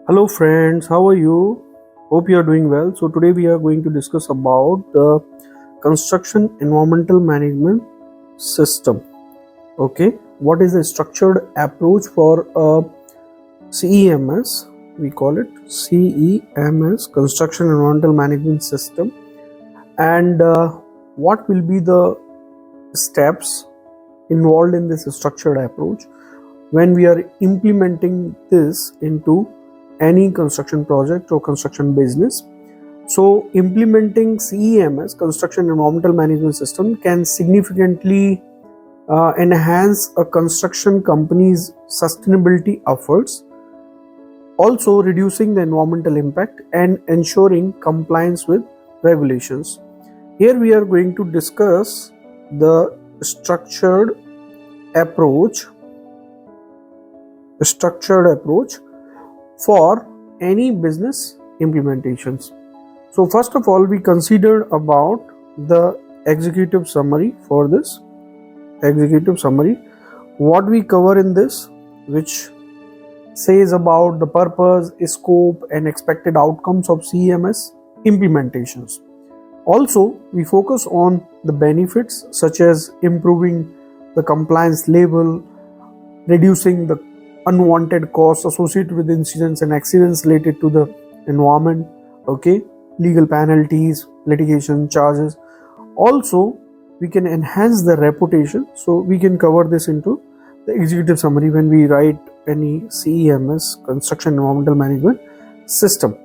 Hello friends, how are you? Hope you are doing well. So today we are going to discuss about the construction environmental management system. Okay, what is the structured approach for a CEMS? We call it CEMS, construction environmental management system, and what will be the steps involved in this structured approach when we are implementing this into any construction project or construction business. So implementing CEMS, construction environmental management system, can significantly enhance a construction company's sustainability efforts, also reducing the environmental impact and ensuring compliance with regulations. Here we are going to discuss the structured approach for any business implementations. So first of all, we considered about the executive summary. For this executive summary, what we cover in this, which says about the purpose, scope and expected outcomes of CEMS implementations. Also, we focus on the benefits such as improving the compliance level, reducing the unwanted costs associated with incidents and accidents related to the environment, okay, legal penalties, litigation charges. Also, we can enhance the reputation, so we can cover this into the executive summary when we write any CEMS, construction environmental management system.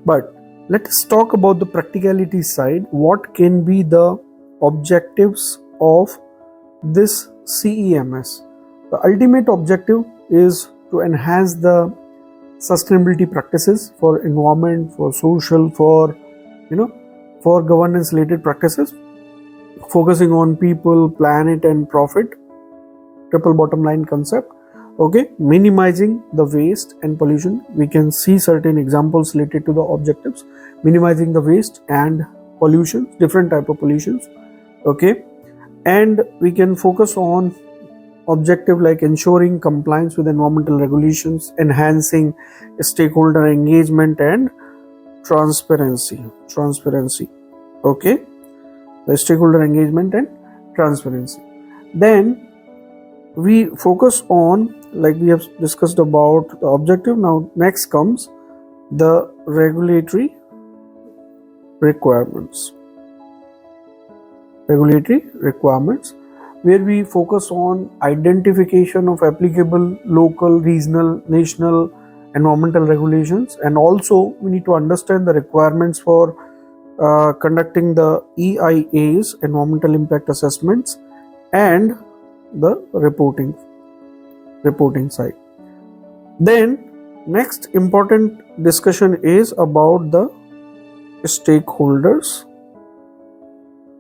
But let us talk about the practicality side. What can be the objectives of this CEMS? The ultimate objective is to enhance the sustainability practices for environment, for social, for governance related practices, focusing on people, planet and profit, triple bottom line concept. Okay, minimizing the waste and pollution. We can see certain examples related to the objectives: minimizing the waste and pollution, different type of pollutions. Okay, and we can focus on objective like ensuring compliance with environmental regulations, enhancing stakeholder engagement and transparency. Okay, the stakeholder engagement and transparency. Then we focus on, like we have discussed about the objective. Now next comes the regulatory requirements, where we focus on identification of applicable local, regional, national environmental regulations, and also we need to understand the requirements for conducting the EIAs, environmental impact assessments, and the reporting side. Then next important discussion is about the stakeholder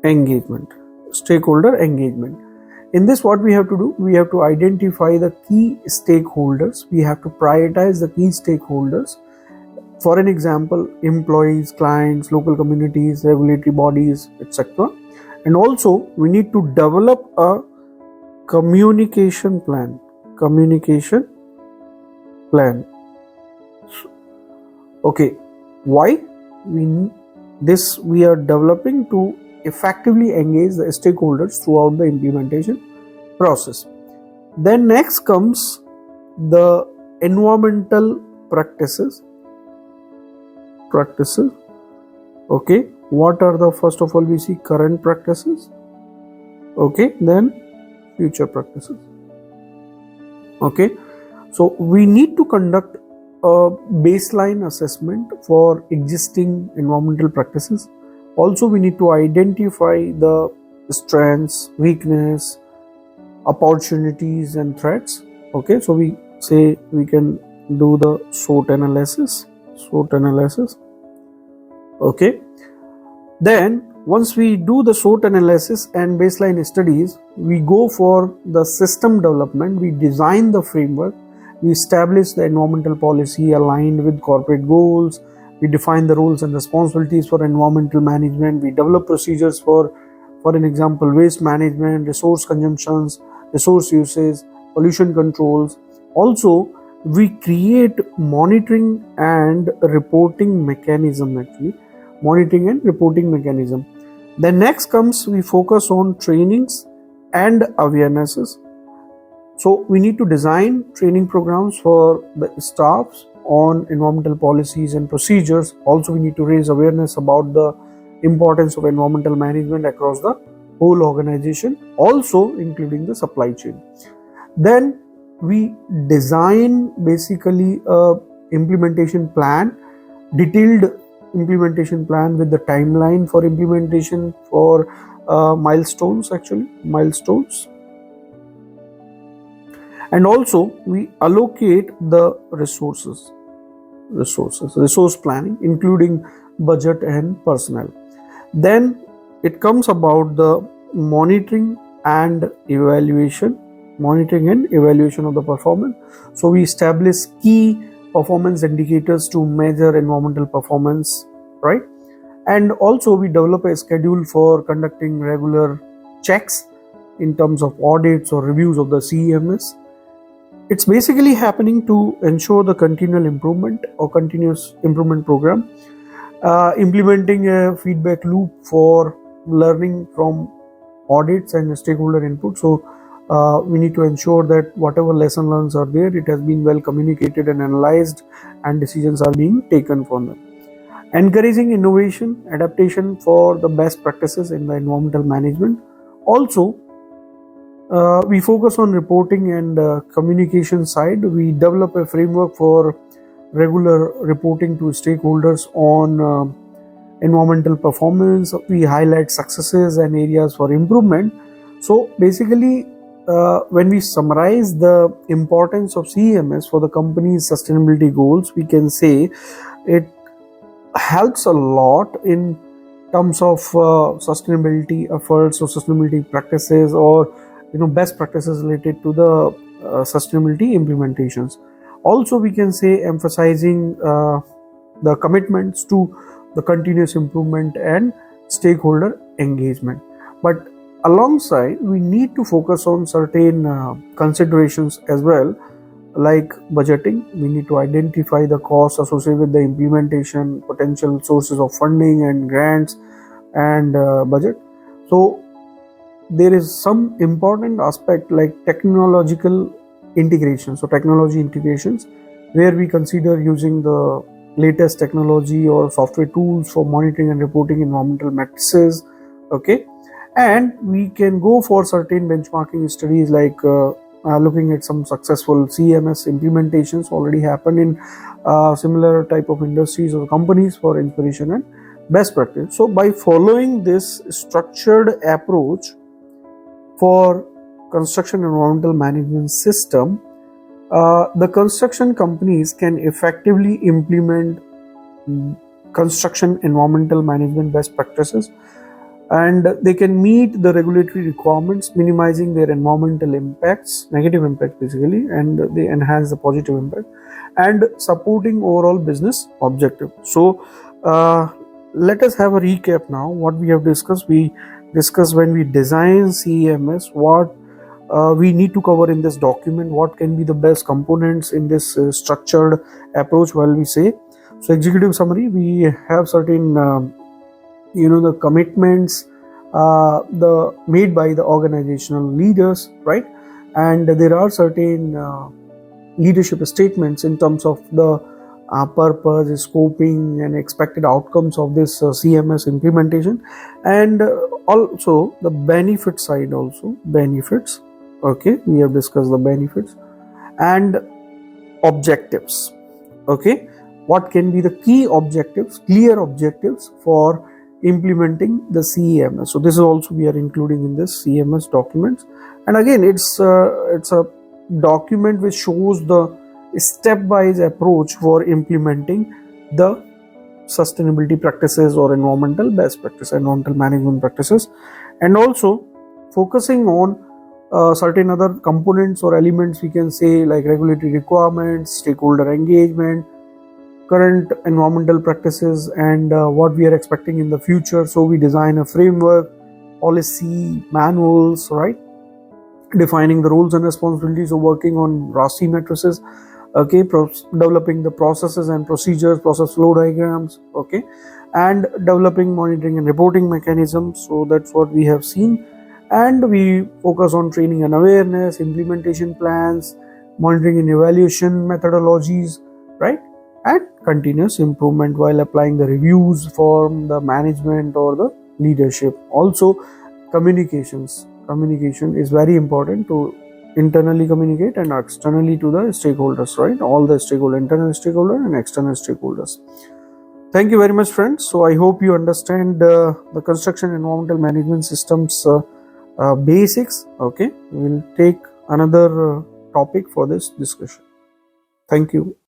engagement. In this, what we have to do, we have to identify the key stakeholders. We have to prioritize the key stakeholders. For an example, employees, clients, local communities, regulatory bodies, etc. And also we need to develop a communication plan. Okay, why we are developing to effectively engage the stakeholders throughout the implementation process. Then next comes the environmental practices. Okay, what are the, first of all, we see current practices. Okay, then future practices. Okay, so we need to conduct a baseline assessment for existing environmental practices. Also, we need to identify the strengths, weakness, opportunities and threats. Okay, so we say we can do the SWOT analysis. Okay, then once we do the SWOT analysis and baseline studies, we go for the system development. We design the framework, we establish the environmental policy aligned with corporate goals, we define the roles and responsibilities for environmental management, we develop procedures for an example, waste management, resource consumptions, resource uses, pollution controls. Also, we create monitoring and reporting mechanism, actually monitoring and reporting mechanism. Then next comes, we focus on trainings and awarenesses. So we need to design training programs for the staffs on environmental policies and procedures. Also, we need to raise awareness about the importance of environmental management across the whole organization, also including the supply chain. Then we design basically a implementation plan, detailed implementation plan with the timeline for implementation, for milestones, and also we allocate the resource planning, including budget and personnel. Then it comes about the monitoring and evaluation of the performance. So we establish key performance indicators to measure environmental performance, right? And also we develop a schedule for conducting regular checks in terms of audits or reviews of the CEMS. It's basically happening to ensure the continual improvement or continuous improvement program, implementing a feedback loop for learning from audits and stakeholder input. So we need to ensure that whatever lesson learns are there, it has been well communicated and analyzed, and decisions are being taken from them. Encouraging innovation, adaptation for the best practices in the environmental management. Also, we focus on reporting and communication side. We develop a framework for regular reporting to stakeholders on environmental performance. We highlight successes and areas for improvement. So basically, when we summarize the importance of CEMS for the company's sustainability goals, we can say it helps a lot in terms of sustainability efforts or sustainability practices, or best practices related to the sustainability implementations. Also, we can say emphasizing the commitments to the continuous improvement and stakeholder engagement. But alongside, we need to focus on certain considerations as well, like budgeting. We need to identify the costs associated with the implementation, potential sources of funding and grants, and budget. So there is some important aspect like technological integration. So technology integrations, where we consider using the latest technology or software tools for monitoring and reporting environmental matrices. Okay, and we can go for certain benchmarking studies, like looking at some successful CMS implementations already happen in similar type of industries or companies for inspiration and best practice. So by following this structured approach for construction environmental management system, the construction companies can effectively implement construction environmental management best practices, and they can meet the regulatory requirements, minimizing their environmental impacts, negative impacts basically, and they enhance the positive impact, and supporting overall business objective. So let us have a recap now. What we have discussed, we discussed when we design CEMS, what we need to cover in this document, what can be the best components in this structured approach while we say. So executive summary, we have certain the commitments the made by the organizational leaders, right? And there are certain leadership statements in terms of the purpose, scoping, and expected outcomes of this CMS implementation, and also the benefit side, also benefits. Okay, we have discussed the benefits and objectives. Okay, what can be the key objectives, clear objectives for implementing the CEMS. So this is also we are including in this CMS documents, and again it's a document which shows the stepwise approach for implementing the sustainability practices or environmental best practice, environmental management practices, and also focusing on certain other components or elements, we can say, like regulatory requirements, stakeholder engagement, current environmental practices, and what we are expecting in the future. So we design a framework, policy, manuals, right? Defining the roles and responsibilities of working on RASI matrices. okay, developing the processes and procedures, process flow diagrams, okay, and developing monitoring and reporting mechanisms. So that's what we have seen. And we focus on training and awareness, implementation plans, monitoring and evaluation methodologies, right, and continuous improvement while applying the reviews from the management or the leadership. Also, communication is very important to internally communicate and externally to the stakeholders, right, all the stakeholders, internal stakeholder and external stakeholders. Thank you very much, friends. So I hope you understand the construction environmental management systems basics. Okay, we will take another topic for this discussion. Thank you.